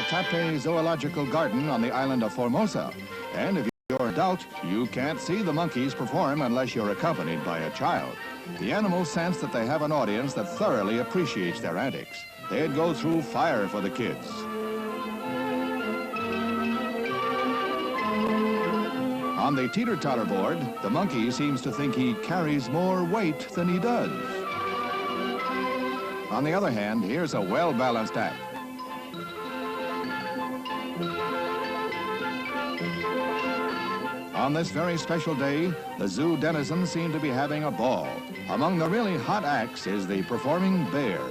Tape Zoological Garden on the island of Formosa. And if you're in doubt, you can't see the monkeys perform unless you're accompanied by a child. The animals sense that they have an audience that thoroughly appreciates their antics. They'd go through fire for the kids. On the teeter-totter board, the monkey seems to think he carries more weight than he does. On the other hand, here's a well-balanced act. On this very special day, the zoo denizens seem to be having a ball. Among the really hot acts is the performing bear.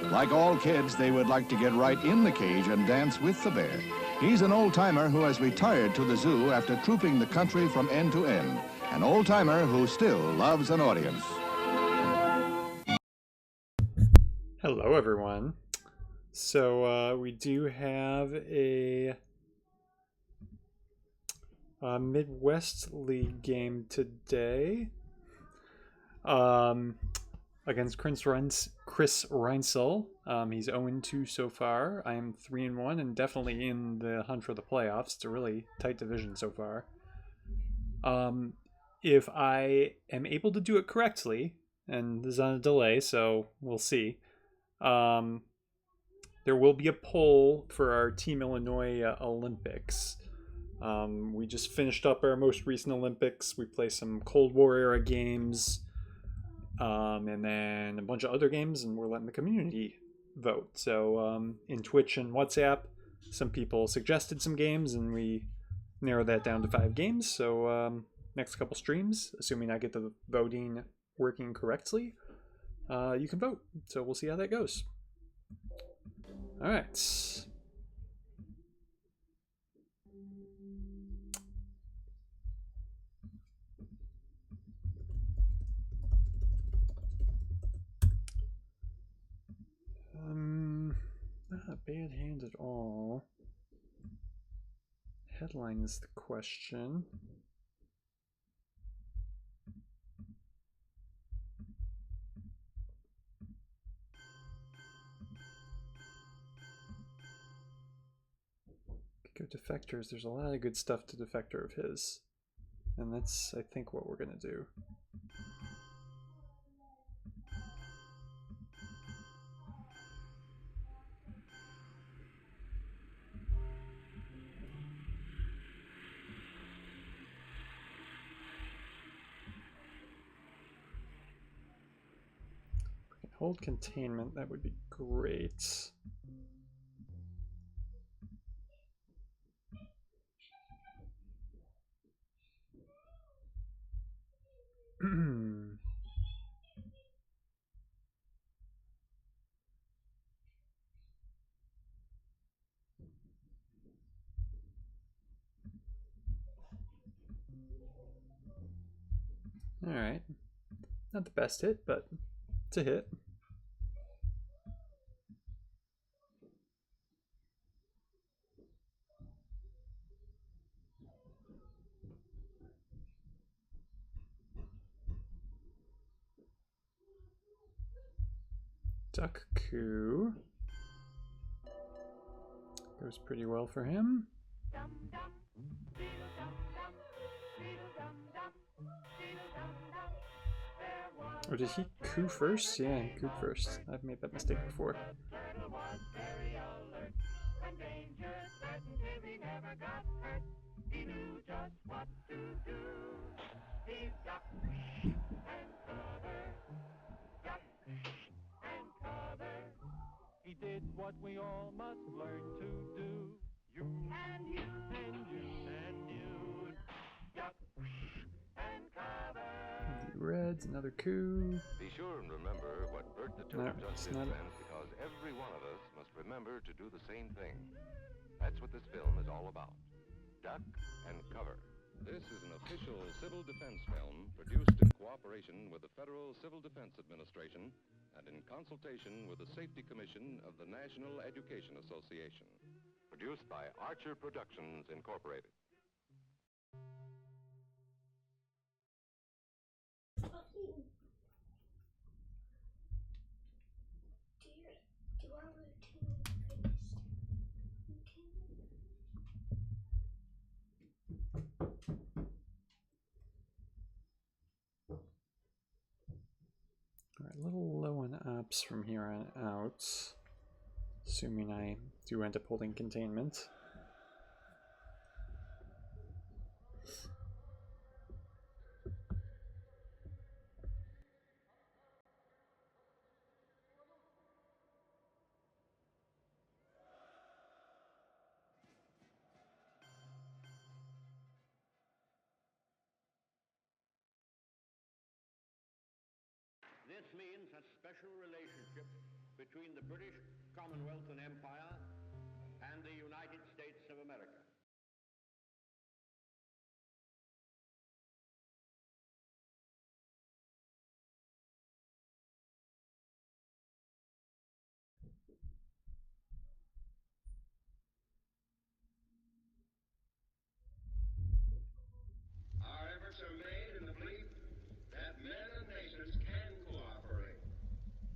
Like all kids, they would like to get right in the cage and dance with the bear. He's an old-timer who has retired to the zoo after trooping the country from end to end. An old-timer who still loves an audience. Hello, everyone. So we do have a Midwest League game today against Chris Reinsel. He's 0-2 so far. I am 3-1 and definitely in the hunt for the playoffs. It's a really tight division so far. If I am able to do it correctly, and this is on a delay, so we'll see. There will be a poll for our Team Illinois Olympics. We just finished up our most recent Olympics. We played some Cold War era games, and then a bunch of other games, and we're letting the community vote. So in Twitch and WhatsApp, some people suggested some games, and we narrowed that down to 5 games. So next couple streams, assuming I get the voting working correctly, you can vote. So we'll see how that goes. All right. Not a bad hand at all. Headline is the question. Could go defectors. There's a lot of good stuff to defector of his. And that's, I think, what we're going to do. Hold containment, that would be great. All right, not the best hit, but it's a hit. Duck coup goes pretty well for him. Or did he coup first? Yeah, he coup first. I've made that mistake before. He did what we all must learn to do. You and you and you and you. Duck and cover. The Reds, another coup. Be sure and remember what Bert the Toad just did then, because every one of us must remember to do the same thing. That's what this film is all about. Duck and cover. This is an official civil defense film produced in cooperation with the Federal Civil Defense Administration and in consultation with the Safety Commission of the National Education Association. Produced by Archer Productions, Incorporated. Do our routine. ships from here on out, assuming I do end up holding containment. This means a special relationship between the British Commonwealth and Empire and the United States of America. Our efforts are made in the belief that men and nations can cooperate,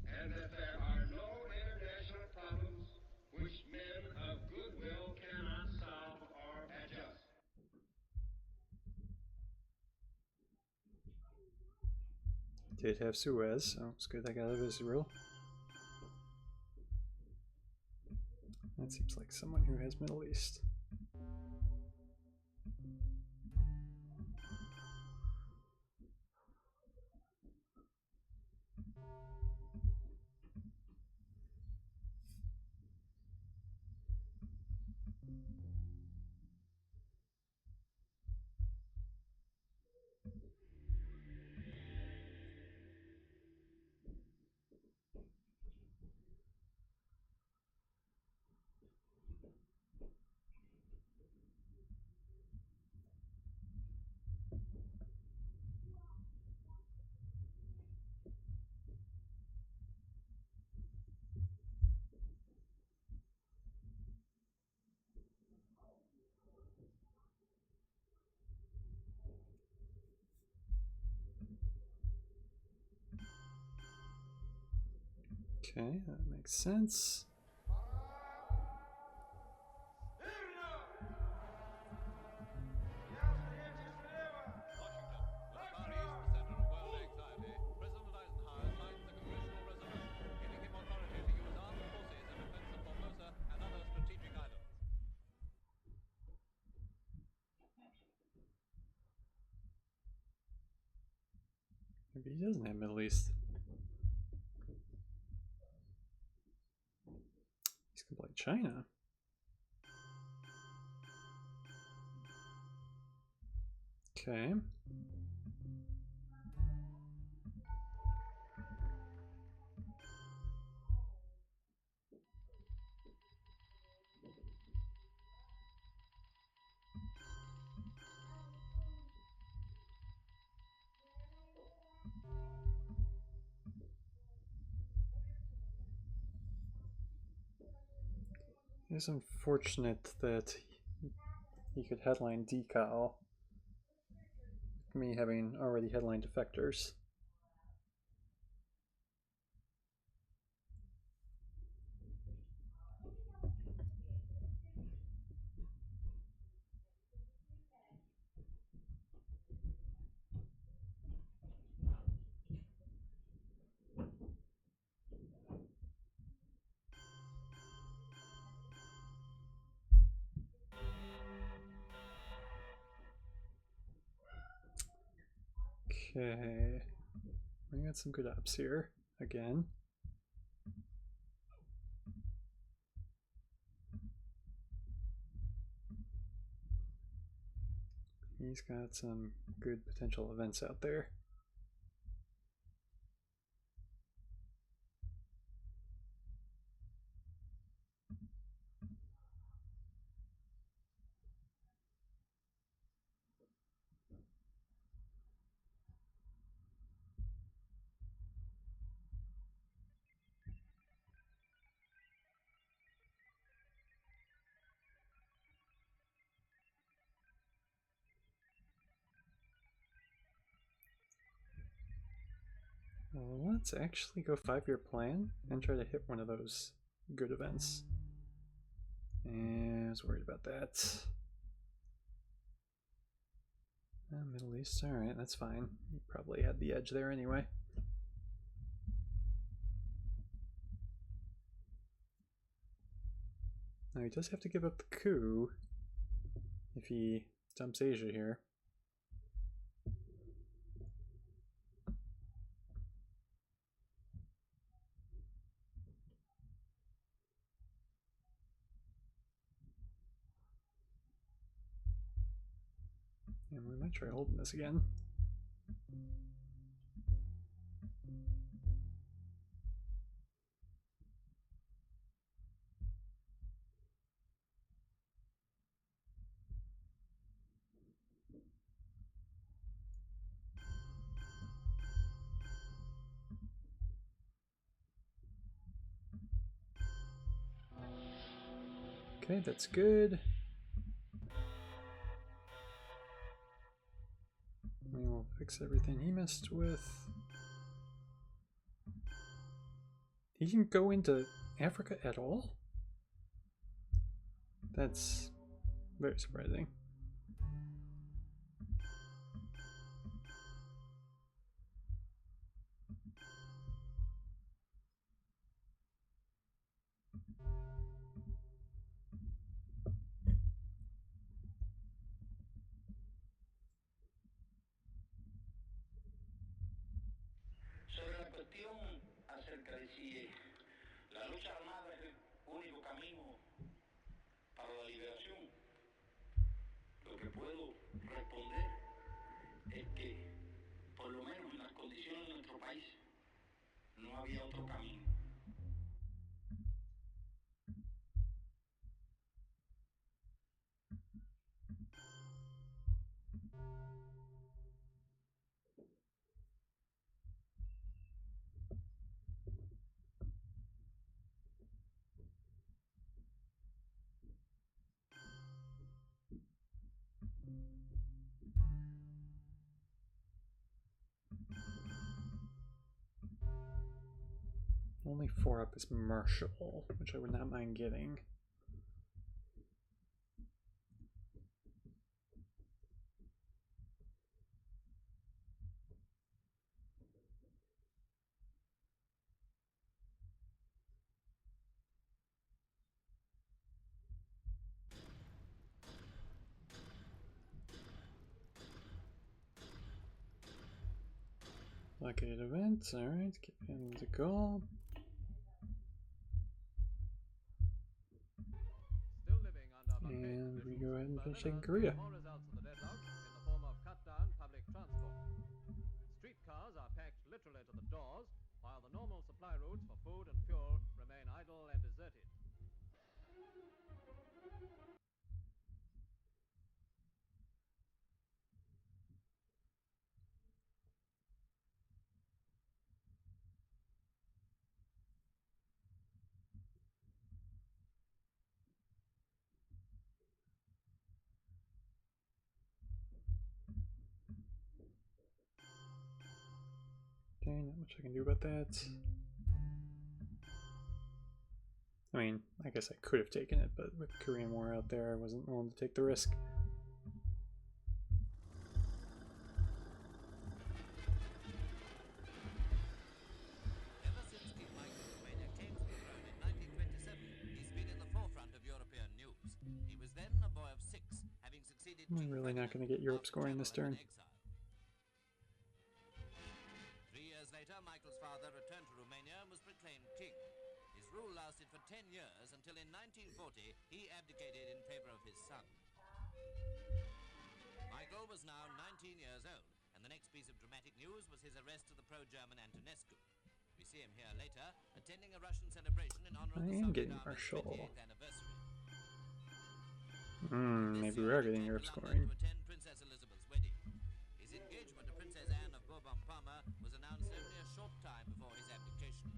and that there are no international problems which men of goodwill cannot solve or adjust. Did have Suez, so it's good I got out of Israel. That seems like someone who has Middle East. Okay, that makes sense. Maybe he doesn't have Middle East. He's gonna play China. Okay. It's unfortunate that he could headline Decal, me having already headlined Defectors. Okay, we got some good ups here again. He's got some good potential events out there. Let's actually go 5-year plan and try to hit one of those good events. And I was worried about that. Middle East, alright, that's fine. You probably had the edge there anyway. Now he does have to give up the coup if he dumps Asia here. And we might try holding this again. Okay, that's good. We will fix everything he messed with. He can go into Africa at all? That's very surprising. Sobre la cuestión acerca de si la lucha armada es el único camino para la liberación, lo que puedo responder es que, por lo menos en las condiciones de nuestro país, no había otro camino. Only 4 up is Marshall, which I would not mind getting. Blockade events, alright, get him to go. And we go ahead and finish taking Korea. More results of the deadlock in the form of cut-down public transport. Streetcars are packed literally to the doors, while the normal supply routes for food and fuel remain idle and deserted. Okay, not much I can do about that. I mean, I guess I could have taken it, but with the Korean War out there, I wasn't willing to take the risk. Ever since King Michael of Romania came to the throne in 1927, he's been in the forefront of European news. He was then a boy of 6, having succeeded I'm really not going to get Europe scoring this turn. 3 years later, Michael's father returned to Romania and was proclaimed king. His rule lasted for 10 years until in 1940 he abdicated in favor of his son. Michael was now 19 years old, and the next piece of dramatic news was his arrest of the pro-German Antonescu. We see him here later, attending a Russian celebration in honor of the I am Soviet getting Army's Marshall. 28th anniversary. Maybe we are getting Europe scoring. To attend Princess Elizabeth's wedding. His engagement to Princess Anne of Bourbon-Parma was announced only a short time before his abdication.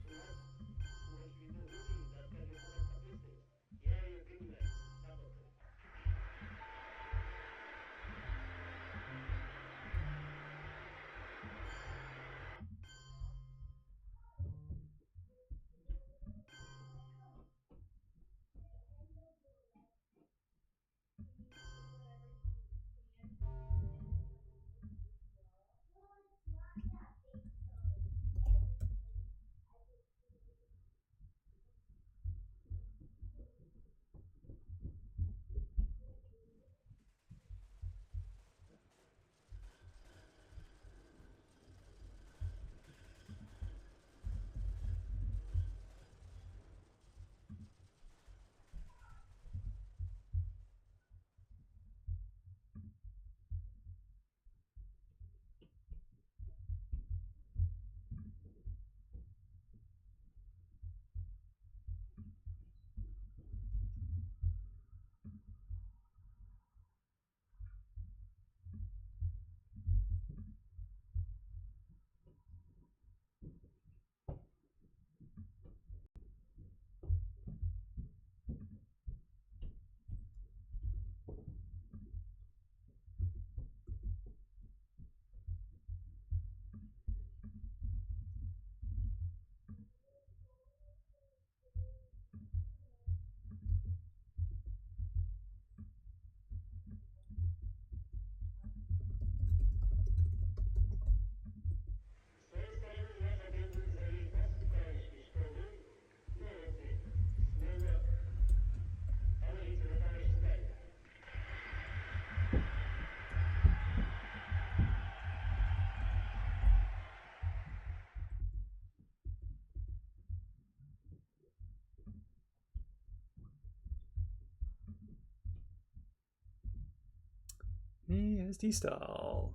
ISD stall.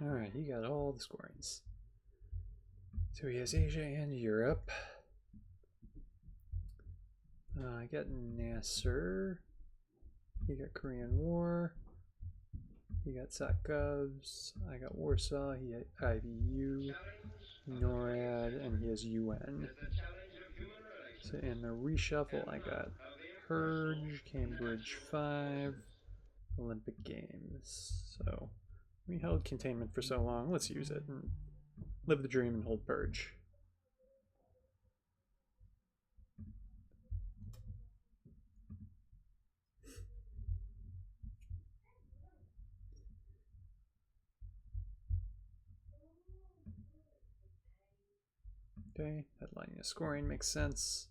Alright, he got all the scorings. So he has Asia and Europe. I got Nasser. He got Korean War. He got SatGovs. I got Warsaw. He had IVU, NORAD, and he has UN. So in the reshuffle, I got Purge, Cambridge 5, Olympic Games. So we held containment for so long. Let's use it and live the dream and hold Purge. Okay, headlining of scoring makes sense.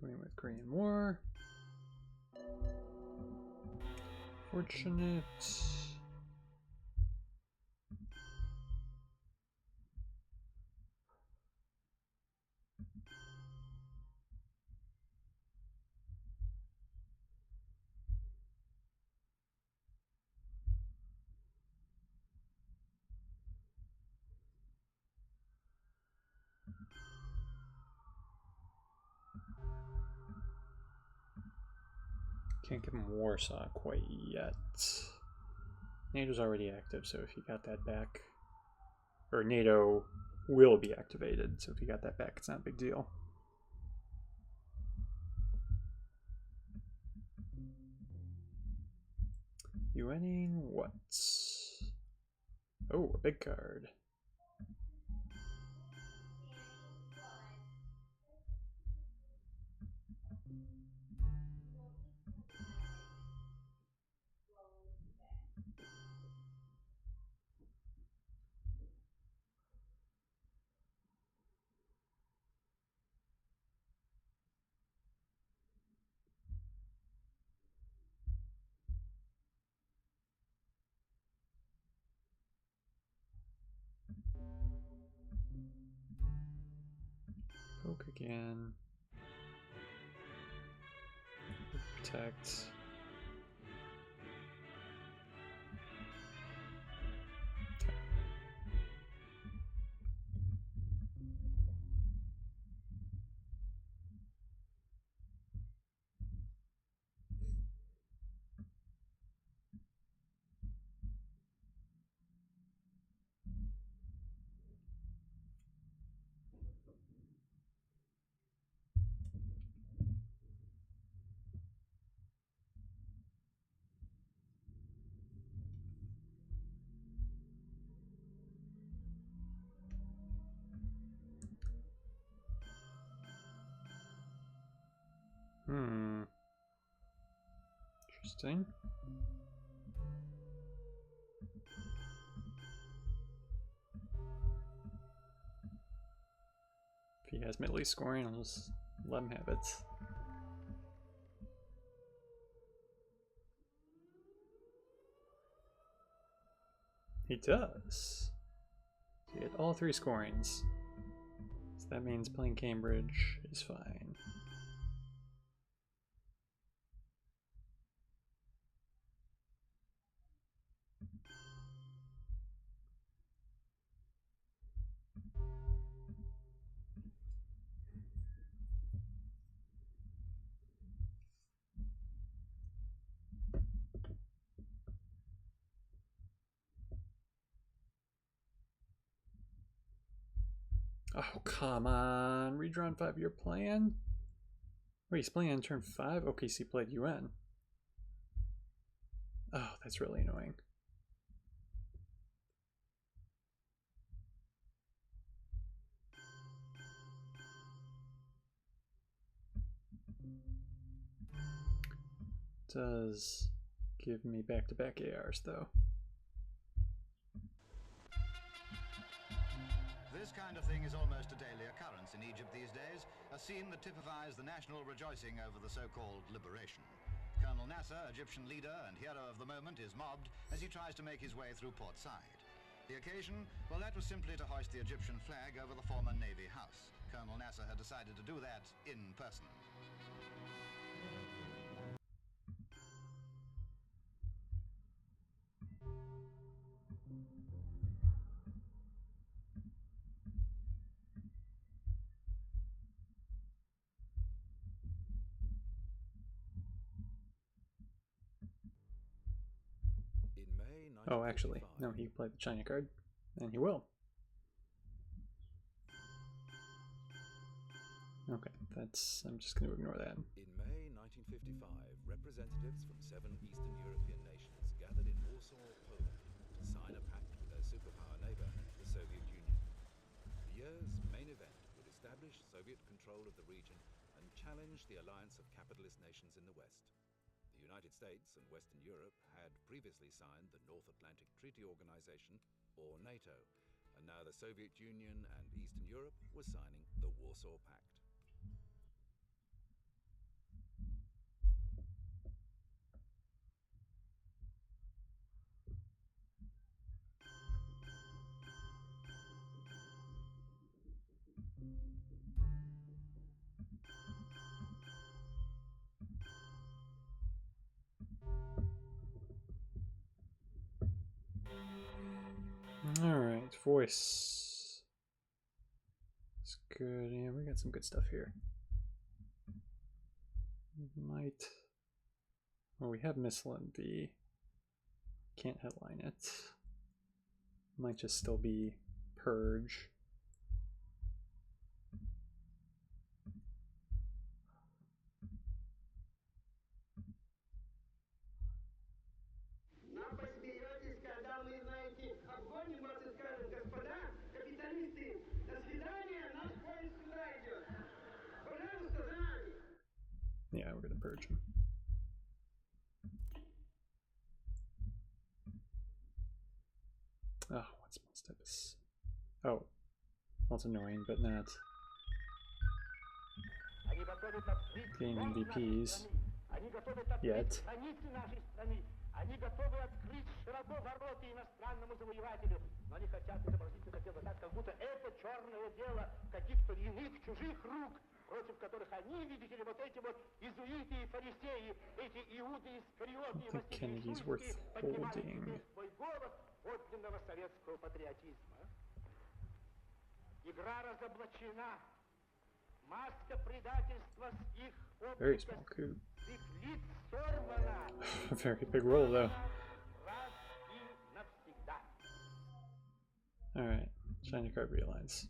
Going with Korean War. Fortunate. Can't give him Warsaw quite yet. NATO's already active, so if you got that back, or NATO will be activated, so if you got that back, it's not a big deal. UNing what? Oh, a big card. Poke again. Protect. Interesting. If he has Middle East scoring, I'll just let him have it. He does. He had all 3 scorings. So that means playing Cambridge is fine. Oh, come on. Redrawn 5-year plan? Wait, he's playing on turn 5? OKC played UN. Oh, that's really annoying. Does give me back-to-back ARs, though. This kind of thing is almost a daily occurrence in Egypt these days, a scene that typifies the national rejoicing over the so-called liberation. Colonel Nasser, Egyptian leader and hero of the moment, is mobbed as he tries to make his way through Port Said. The occasion? Well, that was simply to hoist the Egyptian flag over the former Navy house. Colonel Nasser had decided to do that in person. Oh, actually, no, he played the China card, and he will. Okay, that's, I'm just going to ignore that. In May 1955, representatives from 7 Eastern European nations gathered in Warsaw, Poland, to sign a pact with their superpower neighbor, the Soviet Union. The year's main event would establish Soviet control of the region and challenge the alliance of capitalist nations in the West. The United States and Western Europe had previously signed the North Atlantic Treaty Organization, or NATO, and now the Soviet Union and Eastern Europe were signing the Warsaw Pact. Alright, voice. It's good. Yeah, we got some good stuff here. Might. Well, we have Missile and V. Can't headline it. Might just still be Purge. Нам посмеетесь, когда мы, знаете, обгоним вас и скажем: господа, капиталисты, до свидания, наш поезд сюда идет. Пожалуйста, за нами. Yeah, we're gonna purge him. Oh, what's most of this? Oh, well, it's annoying, but not game MVPs yet. Они готовы открыть широко ворота иностранному завоевателю, но они хотят изобразить это дело так, как будто это черное дело каких-то иных, чужих рук, против которых они, видите ли, вот эти вот иезуиты и фарисеи, эти иуды искариоты и василийшники поднимают себе свой голос подлинного советского патриотизма. Игра разоблачена. Маска предательства с их Very small coup. с их лиц сорвана. Very big roll, though. Раз и навсегда. Alright, China card realigns.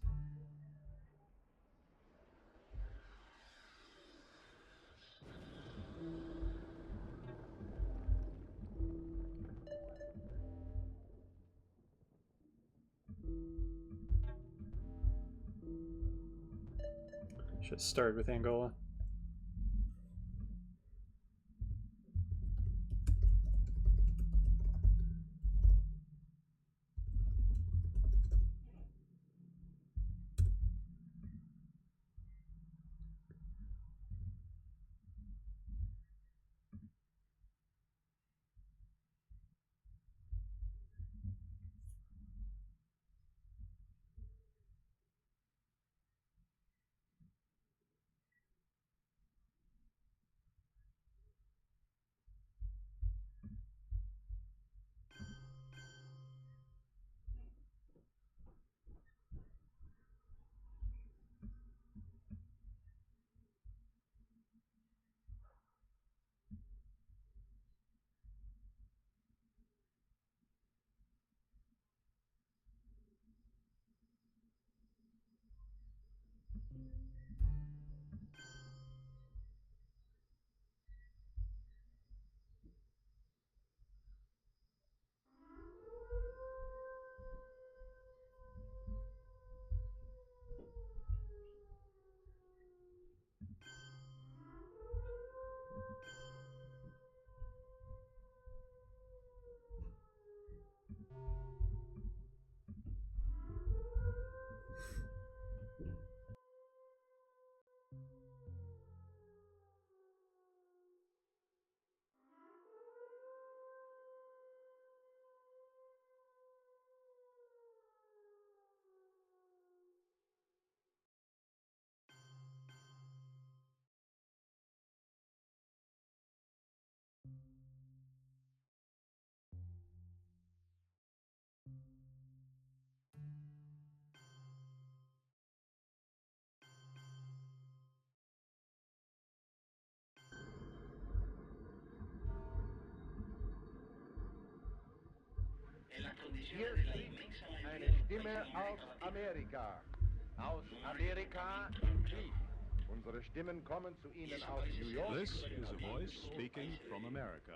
Should have started with Angola. Hier spricht eine Stimme aus Amerika. Aus Amerika tief. Unsere Stimmen kommen zu Ihnen aus New York. This is a voice speaking from America.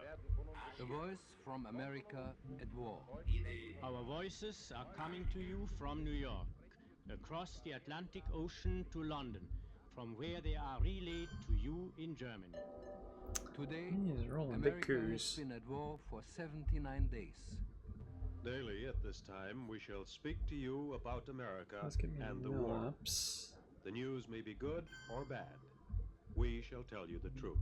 The voice from America at war. Our voices are coming to you from New York, across the Atlantic Ocean to London, from where they are relayed to you in Germany. Today, He's rolling big America has coups. been at war for 79 days. Daily at this time, we shall speak to you about America Let's get me and the war. ups. The news may be good or bad. We shall tell you the truth.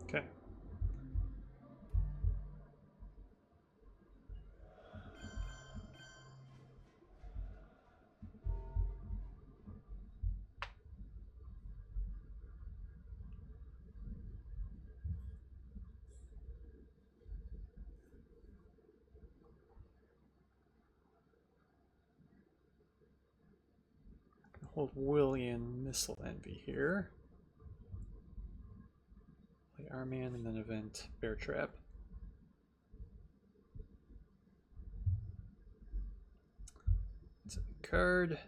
Okay. Hold William Missile Envy here. Play our man and then event Bear Trap. It's a card.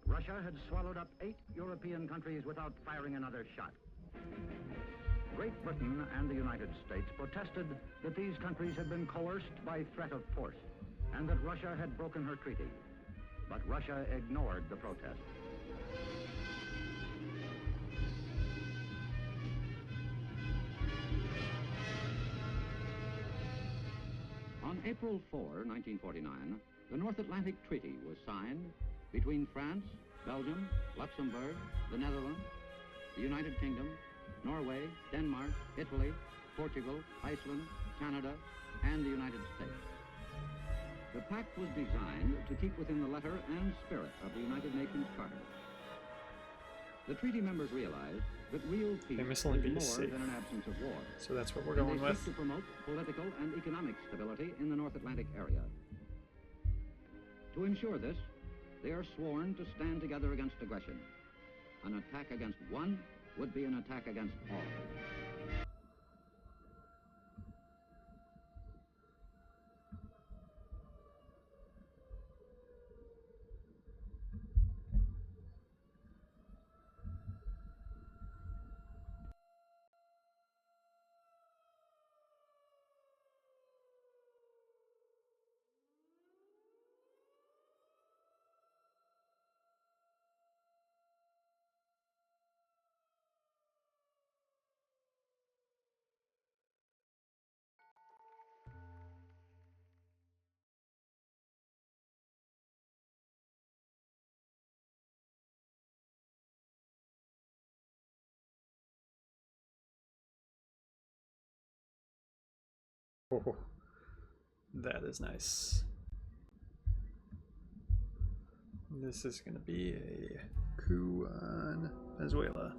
Russia had swallowed up 8 European countries without firing another shot. Great Britain and the United States protested that these countries had been coerced by threat of force and that Russia had broken her treaty. But Russia ignored the protest. On April 4, 1949, the North Atlantic Treaty was signed between France, Belgium, Luxembourg, the Netherlands, the United Kingdom, Norway, Denmark, Italy, Portugal, Iceland, Canada, and the United States. The pact was designed to keep within the letter and spirit of the United Nations Charter. The treaty members realized that real peace is more than an absence of war. So that's what we're And going they with. seek to promote political and economic stability in the North Atlantic area. To ensure this, they are sworn to stand together against aggression. An attack against one would be an attack against all. Oh, that is nice. This is going to be a coup on Venezuela.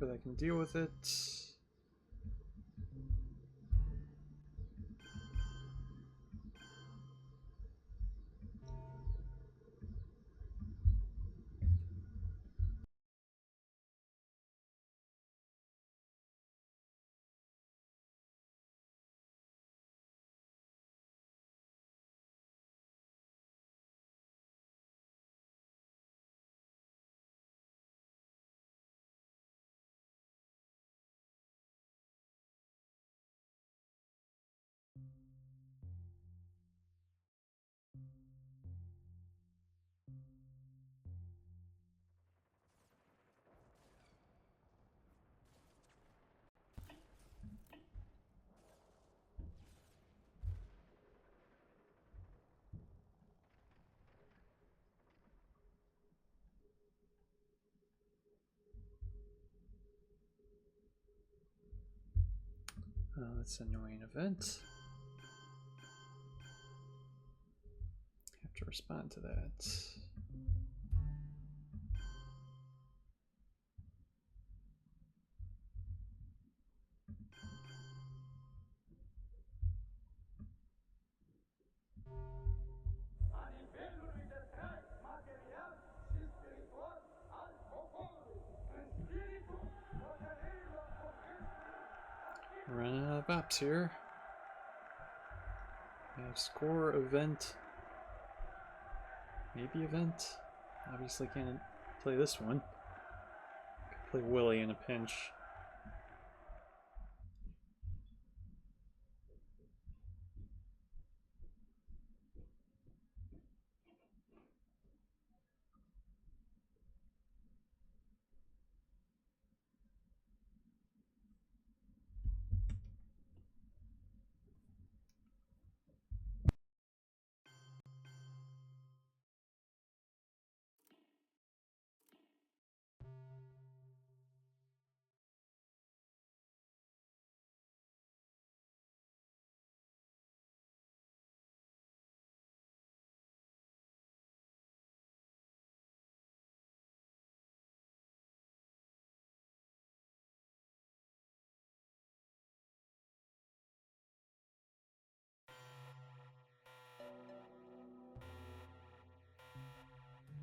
But I can deal with it. That's an annoying event. Have to respond to that. Running out of bops here. We have score, event, maybe event. Obviously can't play this one. Could play Willie in a pinch.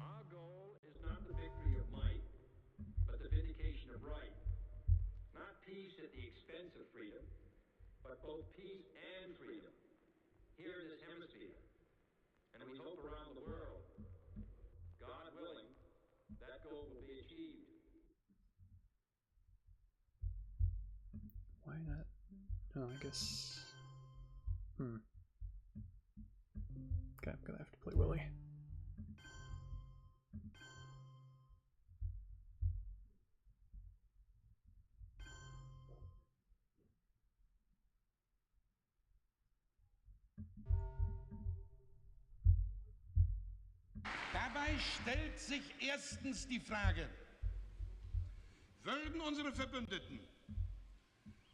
Our goal is not the victory of might, but the vindication of right. Not peace at the expense of freedom, but both peace and freedom. Here in this hemisphere, and we hope around the world. God willing, that goal will be achieved. Why not? Oh, I guess. Okay, I'm gonna have to play Willie. Dabei stellt sich erstens die Frage, würden unsere Verbündeten,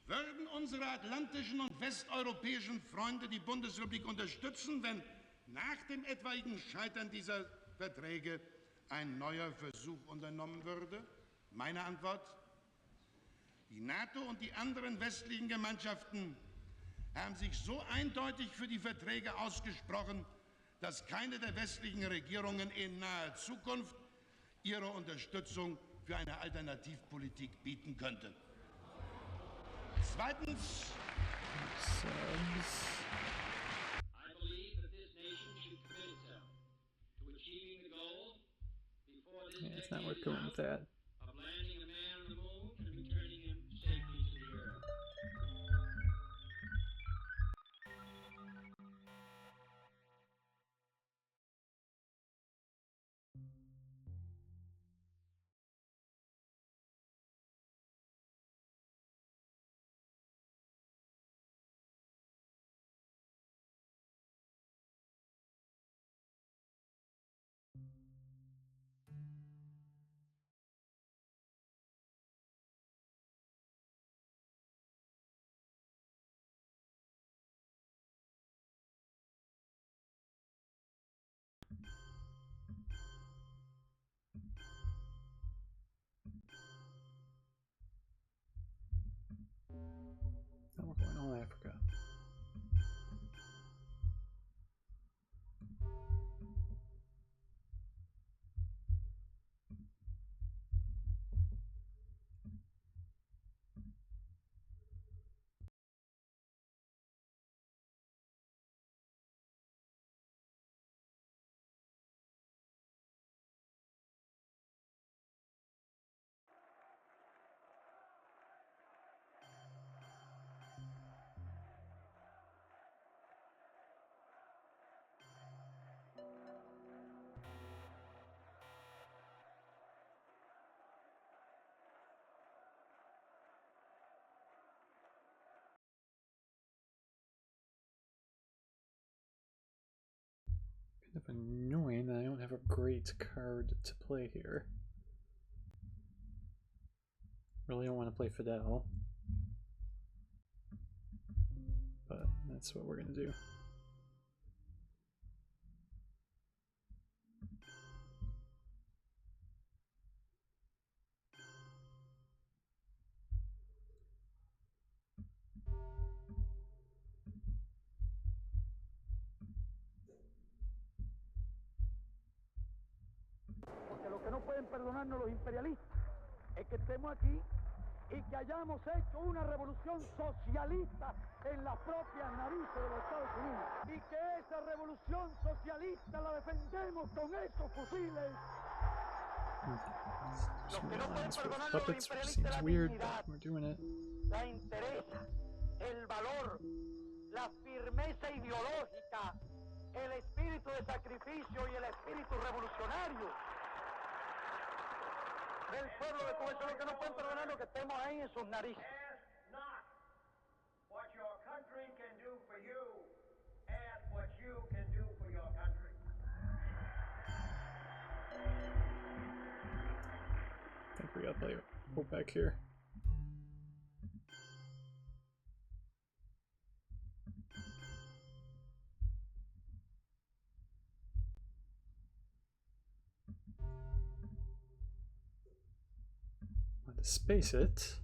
würden unsere atlantischen und westeuropäischen Freunde die Bundesrepublik unterstützen, wenn nach dem etwaigen Scheitern dieser Verträge ein neuer Versuch unternommen würde? Meine Antwort: Die NATO und die anderen westlichen Gemeinschaften haben sich so eindeutig für die Verträge ausgesprochen, dass keine der westlichen Regierungen in naher Zukunft ihre Unterstützung für eine Alternativpolitik bieten könnte. Zweitens. I believe that this nation should commit itself to achieving the goal before this Yeah, it's not decade worth is going out with that. of landing a man on the moon and returning him safely to the earth. Now we're going all Africa. Kind of annoying that I don't have a great card to play here. Really don't want to play Fidel. but that's what we're gonna do. Porque lo que no pueden perdonarnos los imperialistas es que estemos aquí y que hayamos hecho una revolución socialista en las propias narices de los Estados Unidos. Y que esa revolución socialista la defendemos con esos fusiles. Just lines with puppets, which seems weird, but we're doing it. La interesa, el valor, la firmeza ideológica, el espíritu de sacrificio y el espíritu revolucionario del pueblo de Cuba. Eso es lo que no pueden perdonar, lo que estemos ahí en sus narices. Ask not what your country can do for you, ask what you can do for your country. I think we got like go back here. Want to space it.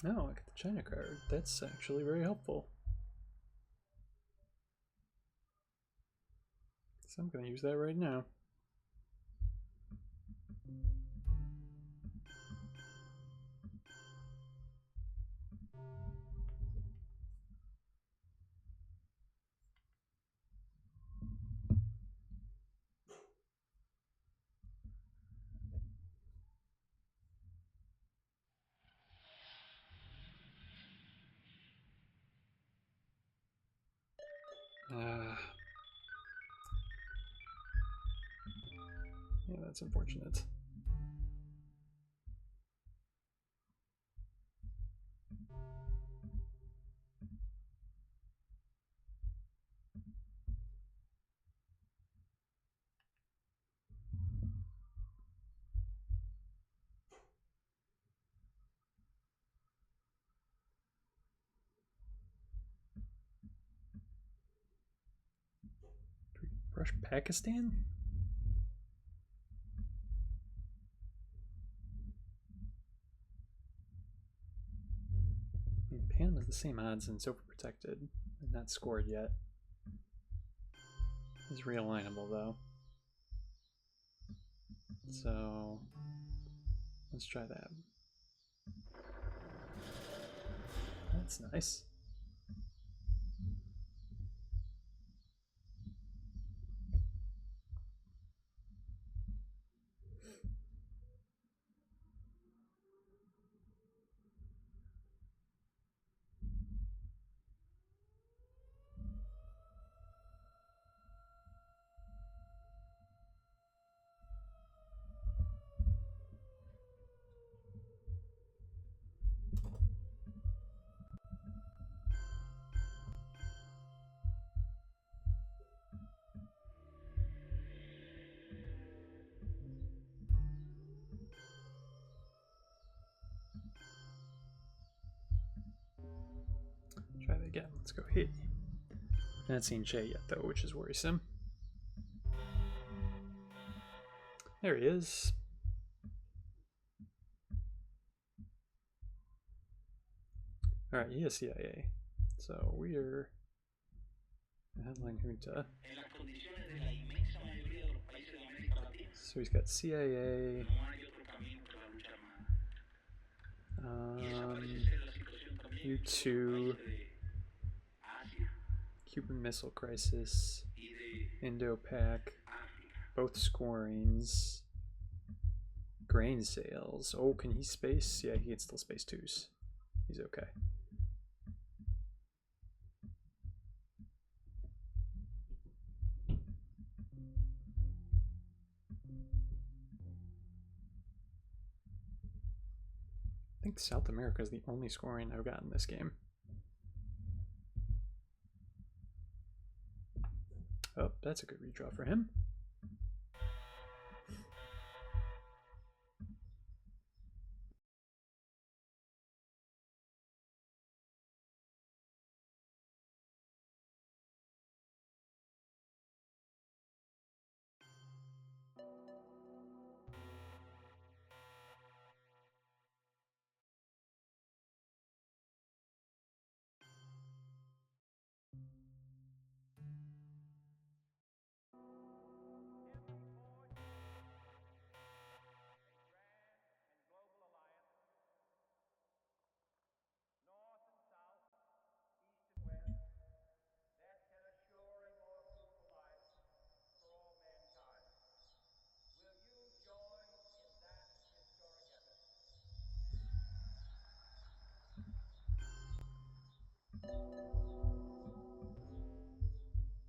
Oh, I got the China card. That's actually very helpful. So I'm going to use that right now. Yeah, that's unfortunate. Brush Pakistan? I mean, Panama's the same odds and it's overprotected and not scored yet. It's realignable though. So let's try that. That's nice. Try that again. Let's go hit. Not seen Che yet though, which is worrisome. There he is. Alright, he is CIA. So we're a headline junta. So he's got CIA. U2. Cuban Missile Crisis. Indo-Pac. Both scorings. Grain sales. Oh, can he space? Yeah, he can still space twos. He's okay. think South America is the only scoring I've gotten this game. Oh, that's a good redraw for him.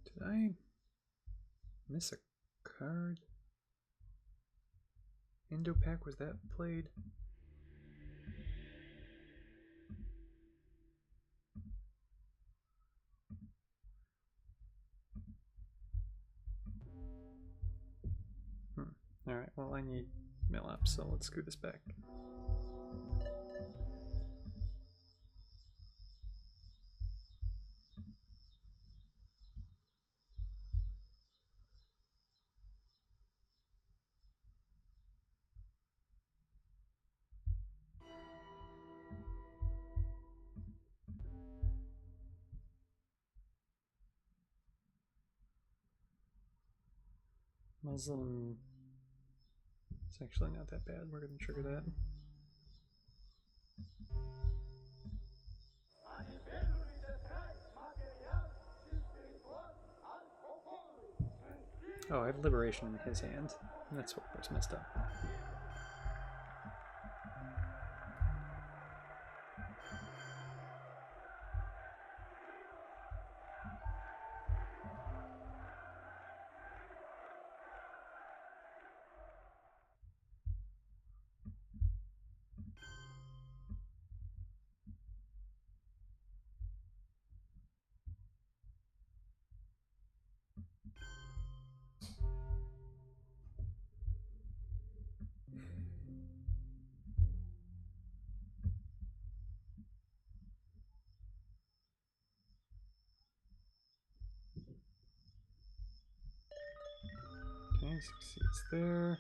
Did I miss a card? Indo-Pac, was that played? Alright, well I need mill up, so let's scoot this back. Muslim. It's actually not that bad. We're going to trigger that. Oh, I have Liberation in his hand. That's what was messed up. Okay, succeeds there.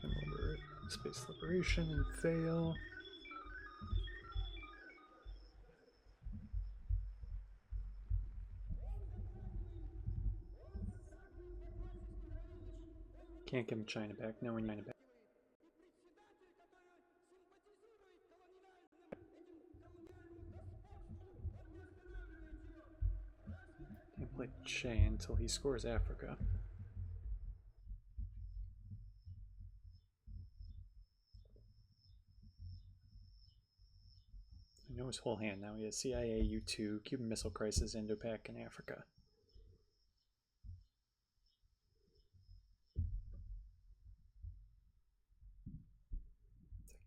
And Space Liberation and fail. Can't give him China back. No one China back. Can't play Che until he scores Africa. I know his whole hand now. He has CIA, U2, Cuban Missile Crisis, Indo-Pac, and Africa. I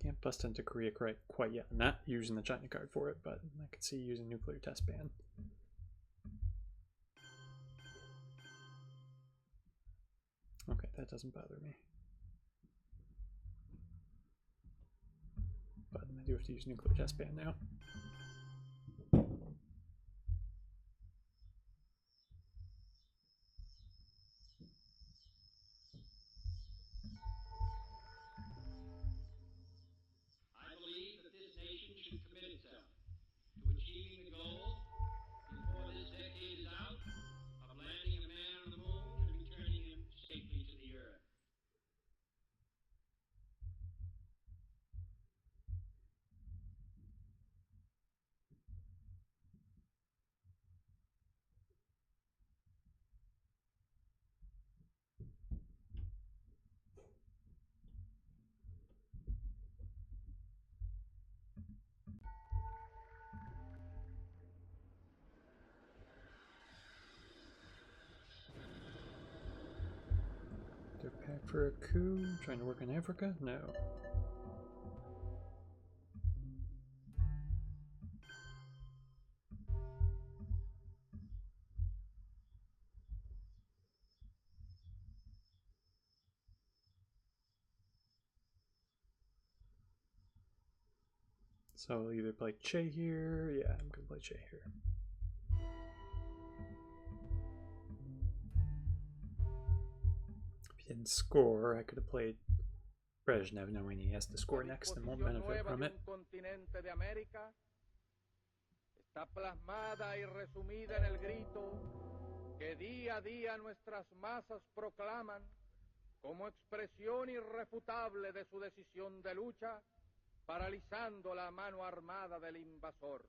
can't bust into Korea quite yet. I'm not using the China card for it, but I could see using nuclear test ban. Okay, that doesn't bother me. But I do have to use nuclear test ban now. I believe that this nation should commit itself to achieving the goal before this decade is out of landing a man on the moon and returning him safely to the earth. They're packed for a coup. Trying to work in Africa? No. So I'll either play Che here. Yeah, I'm gonna play Che here. If he didn't score, I could have played Brezhnev, knowing he has to score next and won't benefit from it. Está plasmada y resumida en el grito que día a día nuestras masas proclaman como expresión irrefutable de su decisión de lucha, paralizando la mano armada del invasor.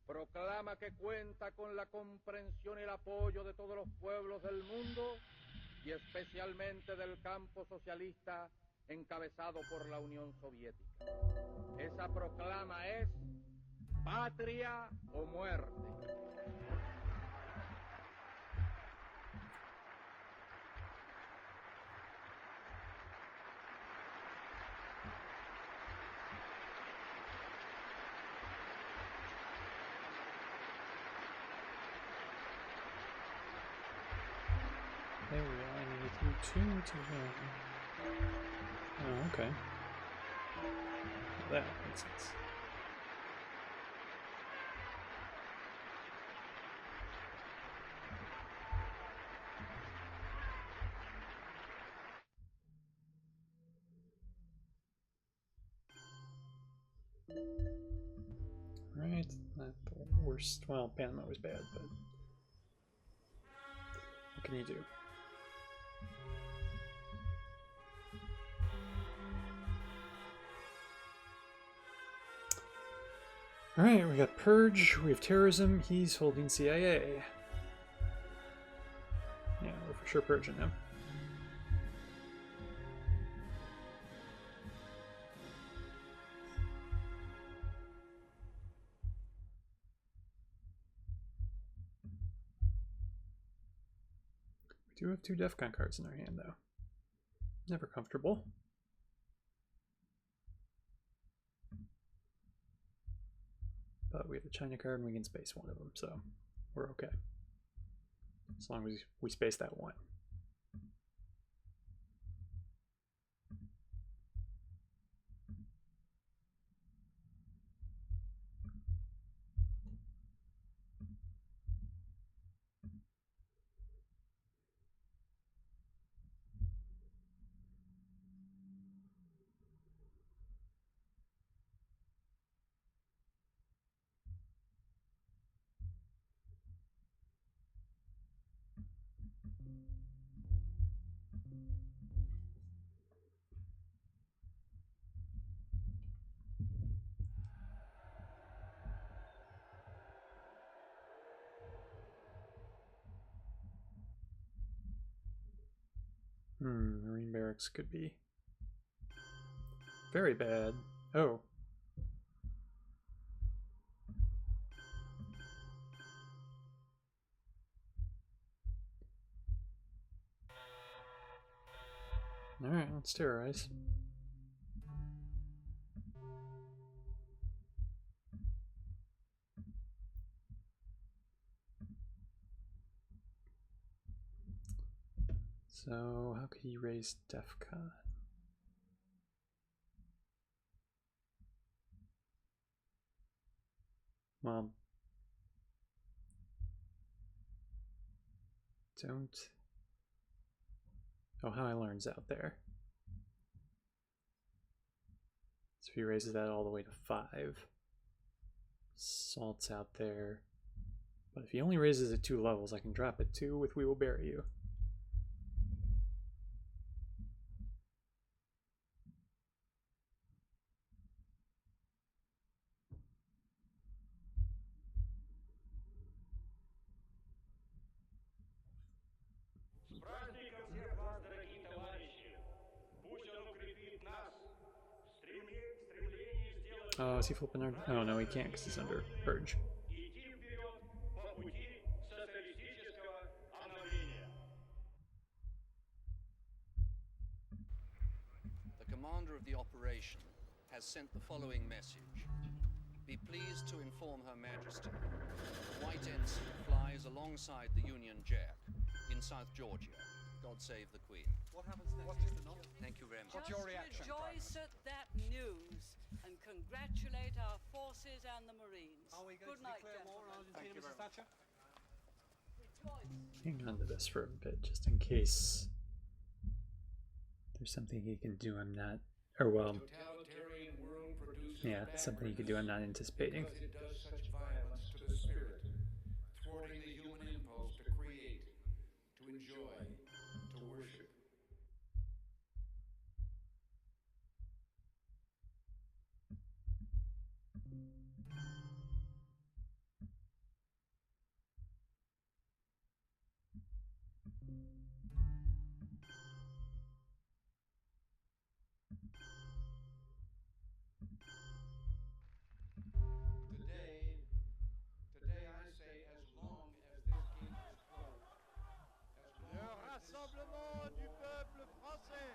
Proclama que cuenta con la comprensión y el apoyo de todos los pueblos del mundo y especialmente del campo socialista encabezado por la Unión Soviética. Esa proclama es patria o muerte. There we are, I need you 2 to 1. Oh, okay. That makes sense. Right, not the worst. Well, Panama was bad, but what can you do? Alright, we got Purge, we have Terrorism, he's holding CIA. Yeah, we're for sure purging him. We do have 2 DEFCON cards in our hand, though. Never comfortable. But we have a China card and we can space one of them, so we're okay. As long as we space that one. Marine barracks could be very bad. Oh. Alright, let's terrorize. So, how could he raise DEFCON? Well, don't. Oh, How I Learn's out there. So if he raises that all the way to 5, Salt's out there. But if he only raises it 2 levels, I can drop it 2 with We Will Bury You. Oh, is he flipping under? Oh, no, he can't because he's under Purge. The commander of the operation has sent the following message. Be pleased to inform Her Majesty the White Ensign flies alongside the Union Jack in South Georgia, God save the Queen. What happens next, Mr. Knott? Thank you very much. What's your reaction, Rejoice at that news and congratulate our forces and the Marines. Are we going Good to night, declare war on gentlemen. Argentina, Mrs. Thatcher? Hang on to this for a bit, just in case there's something he can do I'm not, or well, yeah, something he could do I'm not anticipating. Because it does such violence to the spirit, thwarting the human impulse to create, to enjoy, to worship. Today I say, as long as this gate is closed, Le rassemblement du peuple français.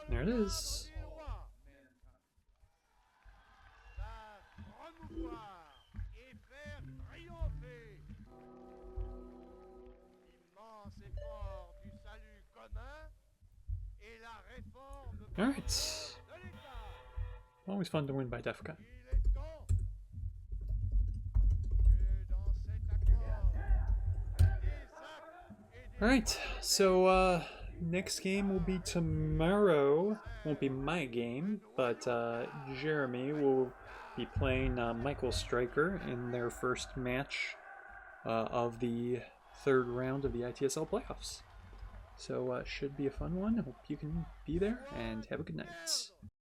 There it is. Va promouvoir et faire triompher l'immense effort du salut commun et la réforme All right. Always fun to win by DEFCON. Alright, so next game will be tomorrow. Won't be my game, but Jeremy will be playing Michael Stryker in their first match of the third round of the ITSL playoffs. So should be a fun one. Hope you can be there, and have a good night.